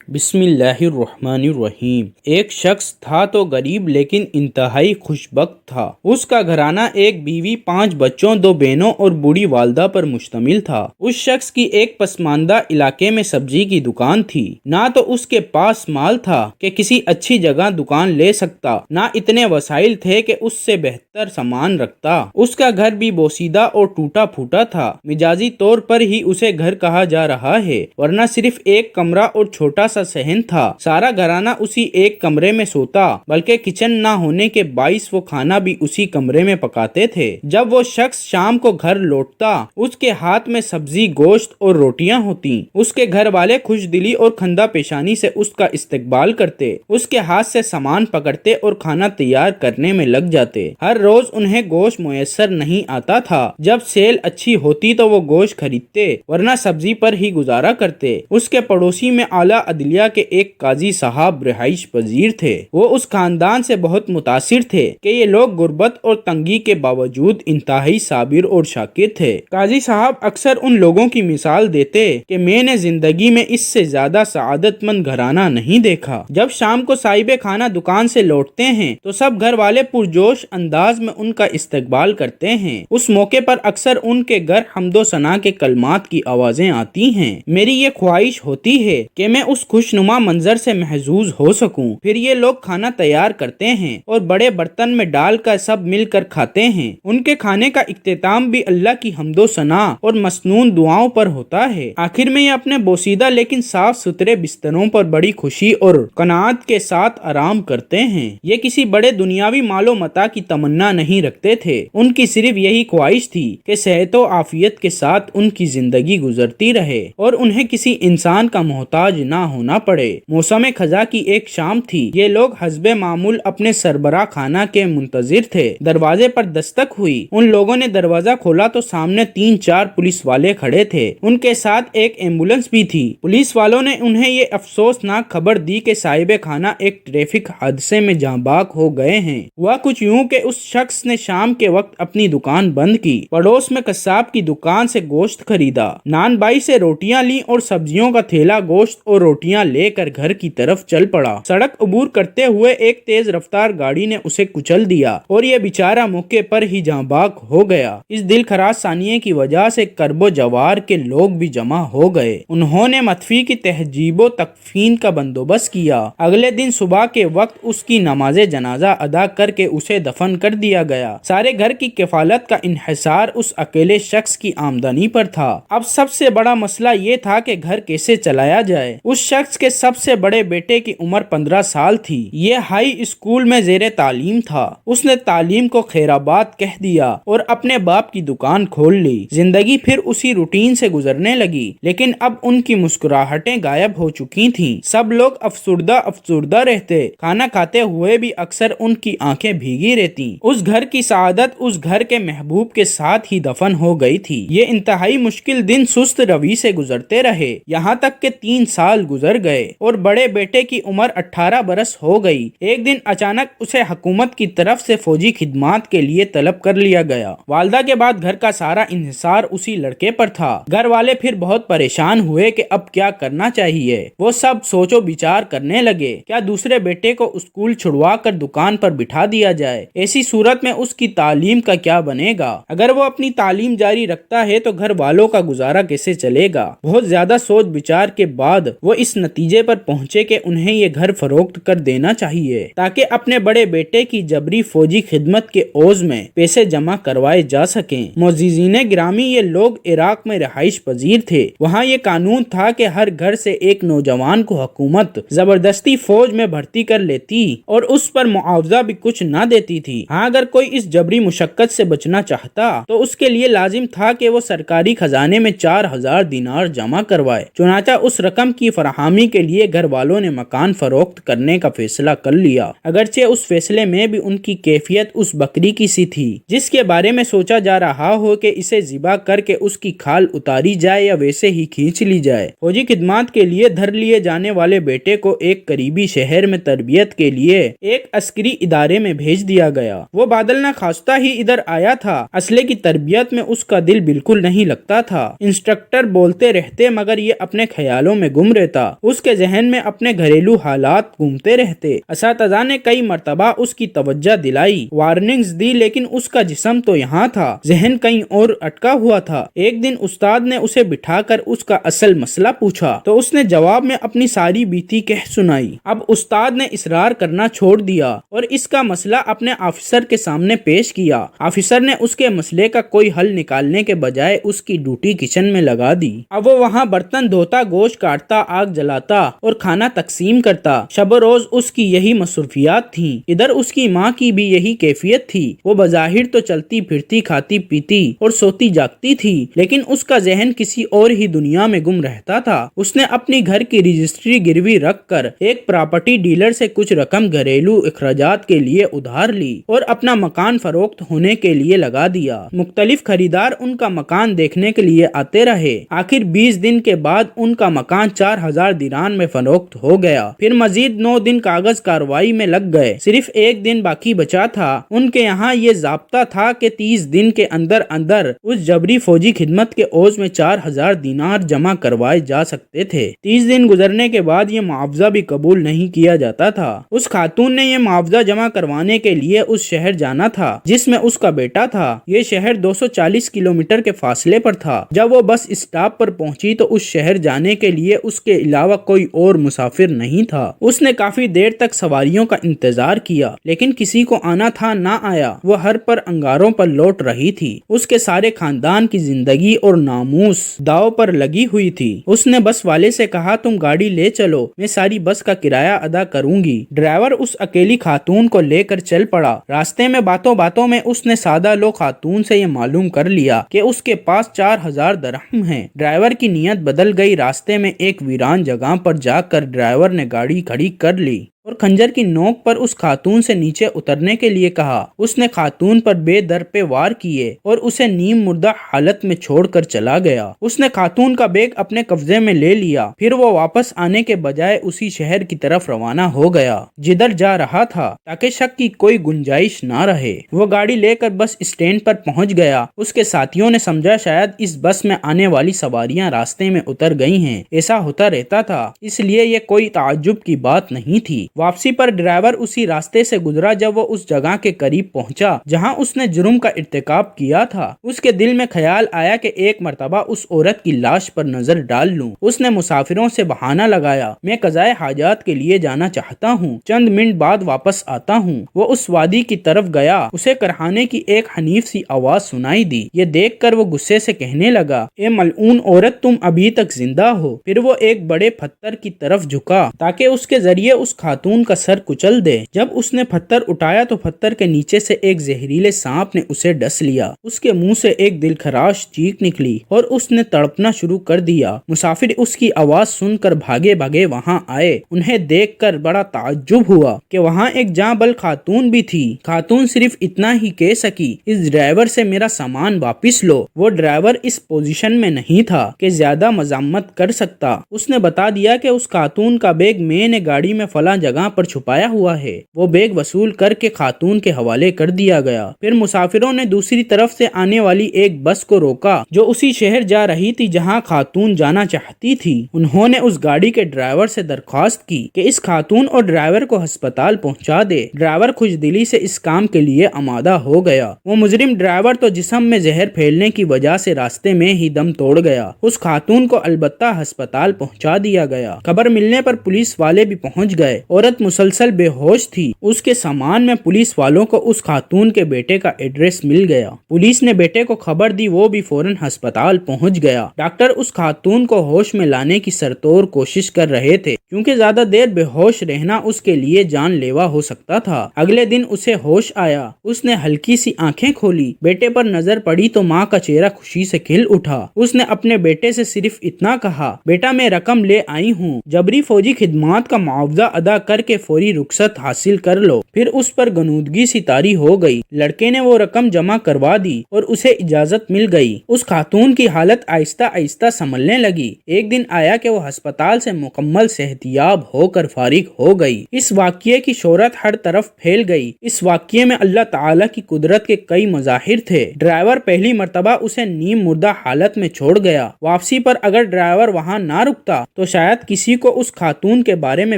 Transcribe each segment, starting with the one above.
بسم اللہ الرحمن الرحیم۔ ایک شخص تھا تو غریب لیکن انتہائی خوشبخت تھا۔ اس کا گھرانہ ایک بیوی، 5 بچوں، 2 بہنوں اور بوڑھی والدہ پر مشتمل تھا۔ اس شخص کی ایک پسماندہ علاقے میں سبزی کی دکان تھی۔ نہ تو اس کے پاس مال تھا کہ کسی اچھی جگہ دکان لے سکتا، نہ اتنے وسائل تھے کہ اس سے بہتر سامان رکھتا۔ اس کا گھر بھی بوسیدہ اور ٹوٹا پھوٹا تھا۔ مجازی طور پر ہی اسے گھر کہا جا رہا ہے، ورنہ صرف ایک کمرہ اور چھوٹا سا صحن تھا۔ سارا گھرانہ اسی ایک کمرے میں سوتا، بلکہ کچن نہ ہونے کے باعث وہ کھانا بھی اسی کمرے میں پکاتے تھے۔ جب وہ شخص شام کو گھر لوٹتا، اس کے ہاتھ میں سبزی، گوشت اور روٹیاں ہوتی۔ اس کے گھر والے خوش دلی اور خندہ پیشانی سے اس کا استقبال کرتے، اس کے ہاتھ سے سامان پکڑتے اور کھانا تیار کرنے میں لگ جاتے۔ ہر روز انہیں گوشت میسر نہیں آتا تھا۔ جب سیل اچھی ہوتی تو وہ گوشت خریدتے، ورنہ سبزی پر ہی گزارا کرتے۔ اس کے پڑوسی میں اعلیٰ عدلیہ کے ایک قاضی صاحب رہائش پذیر تھے۔ وہ اس خاندان سے بہت متاثر تھے کہ یہ لوگ غربت اور تنگی کے باوجود انتہائی صابر اور شاکر تھے۔ قاضی صاحب اکثر ان لوگوں کی مثال دیتے کہ میں نے زندگی میں اس سے زیادہ سعادت مند گھرانہ نہیں دیکھا۔ جب شام کو صاحب خانہ دکان سے لوٹتے ہیں تو سب گھر والے پرجوش انداز میں ان کا استقبال کرتے ہیں۔ اس موقع پر اکثر ان کے گھر حمد و ثنا کے کلمات کی آوازیں آتی ہیں۔ میری یہ خواہش ہوتی ہے کہ میں اس خوشنما منظر سے محظوظ ہو سکوں۔ پھر یہ لوگ کھانا تیار کرتے ہیں اور بڑے برتن میں ڈال کر سب مل کر کھاتے ہیں۔ ان کے کھانے کا اختتام بھی اللہ کی حمد و ثنا اور مسنون دعاؤں پر ہوتا ہے۔ آخر میں یہ اپنے بوسیدہ لیکن صاف ستھرے بستروں پر بڑی خوشی اور قناعت کے ساتھ آرام کرتے ہیں۔ یہ کسی بڑے دنیاوی مال و متاع کی تمنا نہیں رکھتے تھے۔ ان کی صرف یہی خواہش تھی کہ صحت و عافیت کے ساتھ ان کی زندگی گزرتی رہے اور انہیں کسی انسان کا محتاج نہ ہونا پڑے۔ موسم خزاں کی ایک شام تھی۔ یہ لوگ حسب معمول اپنے سربراہ خانہ کے منتظر تھے۔ دروازے پر دستک ہوئی۔ ان لوگوں نے دروازہ کھولا تو سامنے 3-4 پولیس والے کھڑے تھے۔ ان کے ساتھ ایک ایمبولینس بھی تھی۔ پولیس والوں نے انہیں یہ افسوسناک خبر دی کہ صاحب خانہ ایک ٹریفک حادثے میں جاں بحق ہو گئے ہیں۔ ہوا کچھ یوں کہ اس شخص نے شام کے وقت اپنی دکان بند کی، پڑوس میں قصاب کی دکان سے گوشت خریدا، نان بائی سے روٹیاں لیں اور سبزیوں کا تھیلا گوشت اور روٹیاں لے کر گھر کی طرف چل پڑا۔ سڑک عبور کرتے ہوئے ایک تیز رفتار گاڑی نے اسے کچل دیا اور یہ بیچارہ موقع پر ہی جاں بحق ہو گیا۔ اس دل خراش ثانیے کی وجہ سے کرب و جوار کے لوگ بھی جمع ہو گئے۔ انہوں نے مدفی کی تہذیب و تکفین کا بندوبست کیا۔ اگلے دن صبح کے وقت اس کی نماز جنازہ ادا کر کے اسے دفن کر دیا گیا۔ سارے گھر کی کفالت کا انحصار اس اکیلے شخص کی آمدنی پر تھا۔ اب سب سے بڑا مسئلہ یہ تھا کہ گھر کیسے چلایا جائے۔ اس شخص کے سب سے بڑے بیٹے کی عمر 15 سال تھی۔ یہ ہائی اسکول میں زیر تعلیم تھا۔ اس نے تعلیم کو خیر آباد کہہ دیا اور اپنے باپ کی دکان کھول لی۔ زندگی پھر اسی روٹین سے گزرنے لگی، لیکن اب ان کی مسکراہٹیں غائب ہو چکی تھیں۔ سب لوگ افسردہ رہتے۔ کھانا کھاتے ہوئے بھی اکثر ان کی آنکھیں بھیگی رہتی۔ اس گھر کی سعادت اس گھر کے محبوب کے ساتھ ہی دفن ہو گئی تھی۔ یہ انتہائی مشکل دن سست روی سے گزرتے رہے، یہاں تک کہ 3 سال گزر گئے اور بڑے بیٹے کی عمر 18 برس ہو گئی۔ ایک دن اچانک اسے حکومت کی طرف سے فوجی خدمات کے لیے طلب کر لیا گیا۔ والدہ کے بعد گھر کا سارا انحصار اسی لڑکے پر تھا۔ گھر والے پھر بہت پریشان ہوئے کہ اب کیا کرنا چاہیے۔ وہ سب سوچ و بچار کرنے لگے۔ کیا دوسرے بیٹے کو اسکول چھڑوا کر دکان پر بٹھا دیا جائے؟ ایسی صورت میں اس کی تعلیم کا کیا بنے گا؟ اگر وہ اپنی تعلیم جاری رکھتا ہے تو گھر والوں کا گزارا کیسے چلے گا؟ بہت زیادہ سوچ بچار کے بعد وہ اس نتیجے پر پہنچے کہ انہیں یہ گھر فروخت کر دینا چاہیے تاکہ اپنے بڑے بیٹے کی جبری فوجی خدمت کے عوض میں پیسے جمع کروائے جا سکیں۔ معززین گرامی، یہ لوگ عراق میں رہائش پذیر تھے۔ وہاں یہ قانون تھا کہ ہر گھر سے ایک نوجوان کو حکومت زبردستی فوج میں بھرتی کر لیتی اور اس پر معاوضہ بھی کچھ نہ دیتی تھی۔ ہاں، اگر کوئی اس جبری مشقت سے بچنا چاہتا تو اس کے لیے لازم تھا کہ وہ سرکاری خزانے میں 4000 دینار جمع کروائے۔ چنانچہ اس رقم کی فراہمی کے لیے گھر والوں نے مکان فروخت کرنے کا فیصلہ کر لیا، اگرچہ اس فیصلے میں بھی ان کی کیفیت اس بکری کی سی تھی جس کے بارے میں سوچا جا رہا ہو کہ اسے ذبح کر کے اس کی کھال اتاری جائے یا ویسے ہی کھینچ لی جائے۔ فوجی خدمات کے لیے دھر لیے جانے والے بیٹے کو ایک قریبی شہر میں تربیت کے لیے ایک عسکری ادارے میں بھیج دیا گیا۔ وہ بادل نہ خواستہ ہی ادھر آیا تھا۔ اسلحے کی تربیت میں اس کا دل بالکل نہیں لگتا تھا۔ انسٹرکٹر بولتے رہتے مگر یہ اپنے خیالوں میں گم رہتا۔ اس کے ذہن میں اپنے گھریلو حالات گھومتے رہتے۔ اساتذہ نے کئی مرتبہ اس کی توجہ دلائی، وارننگز دی، لیکن اس کا جسم تو یہاں تھا، ذہن کہیں اور اٹکا ہوا تھا۔ ایک دن استاد نے اسے بٹھا کر اس کا اصل مسئلہ پوچھا تو اس نے جواب میں اپنی ساری بیتی کہہ سنائی۔ اب استاد نے اصرار کرنا چھوڑ دیا اور اس کا مسئلہ اپنے آفیسر کے سامنے پیش کیا۔ آفیسر نے اس کے مسئلے کا کوئی حل نکالنے کے بجائے اس کی ڈیوٹی کچن میں لگا دی۔ اب وہ وہاں برتن دھوتا، گوشت کاٹتا، آگ جلاتا اور کھانا تقسیم کرتا۔ شب و روز اس کی یہی مصروفیات تھیں۔ ادھر اس کی ماں کی بھی یہی کیفیت تھی۔ وہ بظاہر تو چلتی پھرتی، کھاتی پیتی اور سوتی جاگتی تھی، لیکن اس کا ذہن کسی اور ہی دنیا میں گم رہتا تھا۔ اس نے اپنی گھر کی رجسٹری گروی رکھ کر ایک پراپرٹی ڈیلر سے کچھ رقم گھریلو اخراجات کے لیے ادھار لی اور اپنا مکان فروخت ہونے کے لیے لگا دیا۔ مختلف خریدار ان کا مکان دیکھنے کے لیے آتے رہے۔ آخر 20 دن کے بعد ان کا مکان 4000 دینار میں فروخت ہو گیا۔ پھر مزید 9 دن کاغذ کاروائی میں لگ گئے۔ صرف ایک دن باقی بچا تھا۔ ان کے یہاں یہ ضابطہ تھا کہ 30 دن کے اندر اندر اس جبری فوجی خدمت کے عوض میں 4000 دینار جمع کروائے جا سکتے تھے۔ 30 دن گزرنے کے بعد یہ معاوضہ بھی قبول نہیں کیا جاتا تھا۔ اس خاتون نے یہ معاوضہ جمع کروانے کے لیے اس شہر جانا تھا جس میں اس کا بیٹا تھا۔ یہ شہر 240 کلومیٹر کے فاصلے پر تھا۔ جب وہ بس اسٹاپ پر پہنچی تو اس شہر جانے کے لیے اس کے علاوہ کوئی اور مسافر نہیں تھا۔ اس نے کافی دیر تک سواریوں کا انتظار کیا، لیکن کسی کو آنا تھا نہ آیا۔ وہ ہر پر انگاروں پر لوٹ رہی تھی۔ اس کے سارے خاندان کی زندگی اور ناموس داؤ پر لگی ہوئی تھی۔ اس نے بس والے سے کہا، تم گاڑی لے چلو، میں ساری بس کا کرایہ ادا کروں گی۔ ڈرائیور اس اکیلی خاتون کو لے کر چل پڑا۔ راستے میں باتوں باتوں میں اس نے سادہ لو خاتون سے یہ معلوم کر لیا کہ اس کے پاس 4000 درہم ہیں۔ ڈرائیور کی نیت بدل گئی۔ راستے میں ایک ویران جگہ پر جا کر ڈرائیور نے گاڑی کھڑی کر لی اور خنجر کی نوک پر اس خاتون سے نیچے اترنے کے لیے کہا۔ اس نے خاتون پر بے در پہ وار کیے اور اسے نیم مردہ حالت میں چھوڑ کر چلا گیا۔ اس نے خاتون کا بیگ اپنے قبضے میں لے لیا۔ پھر وہ واپس آنے کے بجائے اسی شہر کی طرف روانہ ہو گیا جدھر جا رہا تھا، تاکہ شک کی کوئی گنجائش نہ رہے۔ وہ گاڑی لے کر بس اسٹینڈ پر پہنچ گیا۔ اس کے ساتھیوں نے سمجھا شاید اس بس میں آنے والی سواریاں راستے میں اتر گئی ہیں۔ ایسا ہوتا رہتا تھا، اس لیے یہ کوئی تعجب کی بات نہیں تھی۔ واپسی پر ڈرائیور اسی راستے سے گزرا۔ جب وہ اس جگہ کے قریب پہنچا جہاں اس نے جرم کا ارتکاب کیا تھا، اس کے دل میں خیال آیا کہ ایک مرتبہ اس عورت کی لاش پر نظر ڈال لوں۔ اس نے مسافروں سے بہانہ لگایا، میں قضائے حاجات کے لیے جانا چاہتا ہوں، چند منٹ بعد واپس آتا ہوں۔ وہ اس وادی کی طرف گیا۔ اسے کرہانے کی ایک حنیف سی آواز سنائی دی۔ یہ دیکھ کر وہ غصے سے کہنے لگا، اے ملعون عورت، تم ابھی تک زندہ ہو۔ پھر وہ ایک بڑے پتھر کی طرف جھکا تاکہ اس کے ذریعے اس خاتون کا سر کچل دے۔ جب اس نے پتھر اٹھایا تو پتھر کے نیچے سے ایک زہریلے سانپ نے اسے ڈس لیا۔ اس کے منہ سے ایک دلخراش چیخ نکلی اور اس نے تڑپنا شروع کر دیا۔ مسافر اس کی آواز سن کر بھاگے بھاگے وہاں آئے۔ انہیں دیکھ کر بڑا تعجب ہوا کہ وہاں ایک جاں بل خاتون بھی تھی۔ خاتون صرف اتنا ہی کہہ سکی، اس ڈرائیور سے میرا سامان واپس لو۔ وہ ڈرائیور اس پوزیشن میں نہیں تھا کہ زیادہ مزاحمت کر سکتا۔ اس نے بتا دیا کہ اس خاتون کا بیگ میں نے گاڑی میں فلاں جگہ پر چھپایا ہوا ہے۔ وہ بیگ وصول کر کے خاتون کے حوالے کر دیا گیا۔ پھر مسافروں نے دوسری طرف سے آنے والی ایک بس کو روکا جو اسی شہر جا رہی تھی جہاں خاتون جانا چاہتی تھی۔ انہوں نے اس گاڑی کے ڈرائیور سے درخواست کی کہ اس خاتون اور ڈرائیور کو ہسپتال پہنچا دے۔ ڈرائیور خوش دلی سے اس کام کے لیے آمادہ ہو گیا۔ وہ مجرم ڈرائیور تو جسم میں زہر پھیلنے کی وجہ سے راستے میں ہی دم توڑ گیا۔ اس خاتون کو البتہ ہسپتال پہنچا دیا گیا۔ خبر ملنے پر پولیس والے بھی پہنچ گئے۔ عورت مسلسل بے ہوش تھی۔ اس کے سامان میں پولیس والوں کو اس خاتون کے بیٹے کا ایڈریس مل گیا۔ پولیس نے بیٹے کو خبر دی، وہ بھی فوراً ہسپتال پہنچ گیا۔ ڈاکٹر اس خاتون کو ہوش میں لانے کی سرتور کوشش کر رہے تھے کیونکہ زیادہ دیر بے ہوش رہنا اس کے لیے جان لیوا ہو سکتا تھا۔ اگلے دن اسے ہوش آیا۔ اس نے ہلکی سی آنکھیں کھولی۔ بیٹے پر نظر پڑی تو ماں کا چہرہ خوشی سے کھل اٹھا۔ اس نے اپنے بیٹے سے صرف اتنا کہا، بیٹا میں رقم لے آئی ہوں، جبری فوجی خدمات کا معاوضہ ادا کر کے فوری رخصت حاصل کر لو۔ پھر اس پر غنودگی سی طاری ہو گئی۔ لڑکے نے وہ رقم جمع کروا دی اور اسے اجازت مل گئی۔ اس خاتون کی حالت آہستہ آہستہ سنبھلنے لگی۔ ایک دن آیا کہ وہ ہسپتال سے مکمل صحتیاب ہو کر فارغ ہو گئی۔ اس واقعے کی شہرت ہر طرف پھیل گئی۔ اس واقعے میں اللہ تعالیٰ کی قدرت کے کئی مظاہر تھے۔ ڈرائیور پہلی مرتبہ اسے نیم مردہ حالت میں چھوڑ گیا۔ واپسی پر اگر ڈرائیور وہاں نہ رکتا تو شاید کسی کو اس خاتون کے بارے میں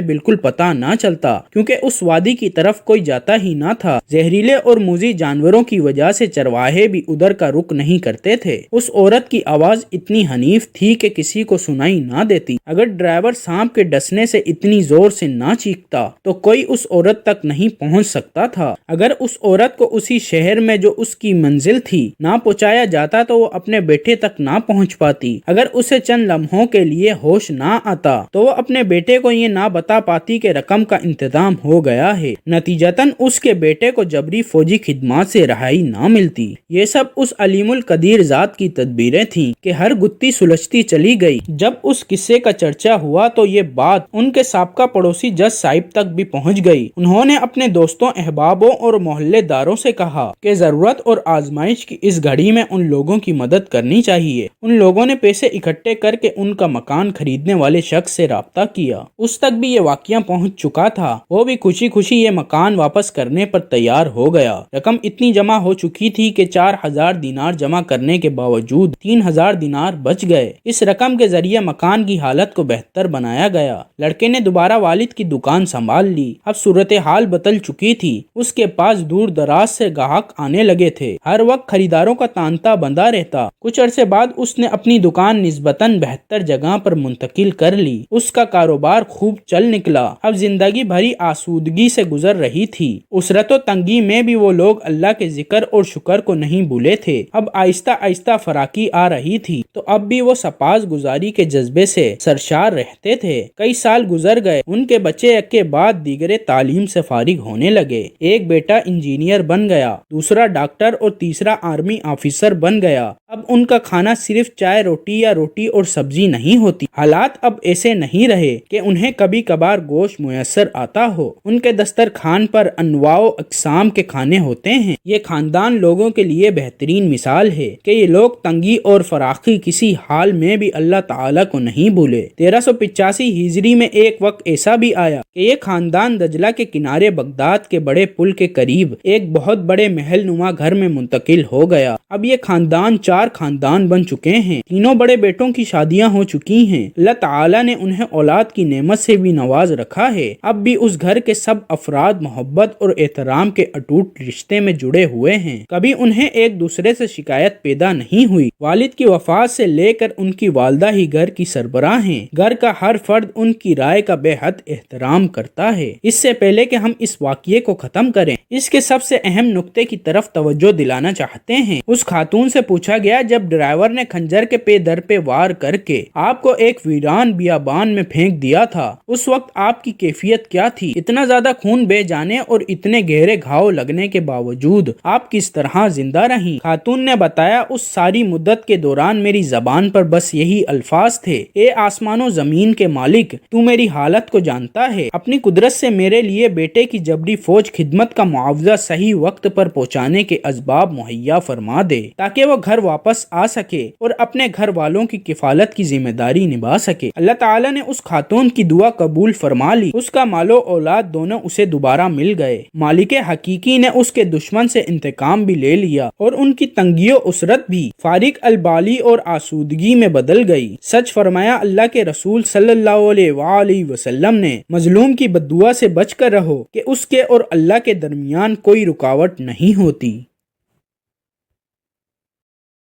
بالکل پتہ نہ چلتا، کیونکہ اس وادی کی طرف کوئی جاتا ہی نہ تھا۔ زہریلے اور موذی جانوروں کی وجہ سے چرواہے بھی ادھر کا رخ نہیں کرتے تھے۔ اس عورت کی آواز اتنی حنیف تھی کہ کسی کو سنائی نہ دیتی۔ اگر ڈرائیور سانپ کے ڈسنے سے اتنی زور سے نہ چیختا تو کوئی اس عورت تک نہیں پہنچ سکتا تھا۔ اگر اس عورت کو اسی شہر میں جو اس کی منزل تھی نہ پہنچایا جاتا تو وہ اپنے بیٹے تک نہ پہنچ پاتی۔ اگر اسے چند لمحوں کے لیے ہوش نہ آتا تو وہ اپنے بیٹے کو یہ نہ بتا پاتی کہ رقم کا انتظام ہو گیا ہے۔ نتیجتاً اس کے بیٹے کو جبری فوجی خدمات سے رہائی نہ ملتی۔ یہ سب اس علیم القدیر ذات کی تدبیریں تھیں کہ ہر گتی سلجھتی چلی گئی۔ جب اس قصے کا چرچا ہوا تو یہ بات ان کے سابقہ پڑوسی جج صاحب تک بھی پہنچ گئی۔ انہوں نے اپنے دوستوں، احبابوں اور محلے داروں سے کہا کہ ضرورت اور آزمائش کی اس گھڑی میں ان لوگوں کی مدد کرنی چاہیے۔ ان لوگوں نے پیسے اکٹھے کر کے ان کا مکان خریدنے والے شخص سے رابطہ کیا۔ اس تک بھی یہ واقعہ پہنچ چکا تھا۔ وہ بھی خوشی خوشی یہ مکان واپس کرنے پر تیار ہو گیا۔ رقم اتنی جمع ہو چکی تھی کہ 4000 دینار جمع کرنے کے باوجود 3000 دینار بچ گئے۔ اس رقم کے ذریعے مکان کی حالت کو بہتر بنایا گیا۔ لڑکے نے دوبارہ والد کی دکان سنبھال لی۔ اب صورتحال بدل چکی تھی۔ اس کے پاس دور دراز سے گاہک آنے لگے تھے۔ ہر وقت خریداروں کا تانتا بندہ رہتا۔ کچھ عرصے بعد اس نے اپنی دکان نسبتاً بہتر جگہ پر منتقل کر لی۔ اس کا کاروبار خوب چل نکلا۔ اب زندگی بھری آسودگی سے گزر رہی تھی۔ اسرت و تنگی میں بھی وہ لوگ اللہ کے ذکر اور شکر کو نہیں بھولے تھے۔ اب آہستہ آہستہ فراقی آ رہی تھی تو اب بھی وہ سپاس گزاری کے جذبے سے سرشار رہتے تھے۔ کئی سال گزر گئے۔ ان کے بچے ایک کے بعد دیگرے تعلیم سے فارغ ہونے لگے۔ ایک بیٹا انجینئر بن گیا، دوسرا ڈاکٹر اور تیسرا آرمی آفیسر بن گیا۔ اب ان کا کھانا صرف چائے روٹی یا روٹی اور سبزی نہیں ہوتی۔ حالات اب ایسے نہیں رہے کہ انہیں کبھی کبھار گوشت میسر آتا ہو۔ ان کے دسترخوان پر انواع و اقسام کے کھانے ہوتے ہیں۔ یہ خاندان لوگوں کے لیے بہترین مثال ہے کہ یہ لوگ تنگی اور فراخی کسی حال میں بھی اللہ تعالیٰ کو نہیں بھولے۔ 1385 ہجری میں ایک وقت ایسا بھی آیا کہ یہ خاندان دجلہ کے کنارے بغداد کے بڑے پل کے قریب ایک بہت بڑے محل نما گھر میں منتقل ہو گیا۔ اب یہ خاندان 4 خاندان بن چکے ہیں۔ تینوں بڑے بیٹوں کی شادیاں ہو چکی ہیں۔ اللہ تعالیٰ نے انہیں اولاد کی نعمت سے بھی نواز رکھا ہے۔ اب بھی اس گھر کے سب افراد محبت اور احترام کے اٹوٹ رشتے میں جڑے ہوئے ہیں۔ کبھی انہیں ایک دوسرے سے شکایت پیدا نہیں ہوئی۔ والد کی وفات سے لے کر ان کی والدہ ہی گھر کی سربراہ ہیں۔ گھر کا ہر فرد ان کی رائے کا بے حد احترام کرتا ہے۔ اس سے پہلے کہ ہم اس واقعے کو ختم کریں، اس کے سب سے اہم نقطے کی طرف توجہ دلانا چاہتے ہیں۔ اس خاتون سے پوچھا گیا، جب ڈرائیور نے خنجر کے پے در پہ وار کر کے آپ کو ایک ویران بیابان میں پھینک دیا تھا، اس وقت آپ کی کیفیت کیا تھی؟ اتنا زیادہ خون بہہ جانے اور اتنے گہرے گھاؤ لگنے کے باوجود آپ کس طرح زندہ رہیں؟ خاتون نے بتایا، اس ساری مدت کے دوران میری زبان پر بس یہی الفاظ تھے، اے آسمان و زمین کے مالک، تو میری حالت کو جانتا ہے، اپنی قدرت سے میرے لیے بیٹے کی جبری فوج خدمت کا معاوضہ صحیح وقت پر پہنچانے کے اسباب مہیا فرما دے تاکہ وہ گھر واپس آ سکے اور اپنے گھر والوں کی کفالت کی ذمہ داری نبھا سکے۔ اللہ تعالیٰ نے اس خاتون کی دعا قبول فرما لی۔ اس کا مال و اولاد دونوں اسے دوبارہ مل گئے۔ مالک حقیقی نے اس کے دشمن سے انتقام بھی لے لیا اور ان کی تنگی و اسرت بھی فارغ البالی اور آسودگی میں بدل گئی۔ سچ فرمایا اللہ کے رسول صلی اللہ علیہ وآلہ وسلم نے، مظلوم کی بد دعا سے بچ کر رہو کہ اس کے اور اللہ کے درمیان کوئی رکاوٹ نہیں ہوتی۔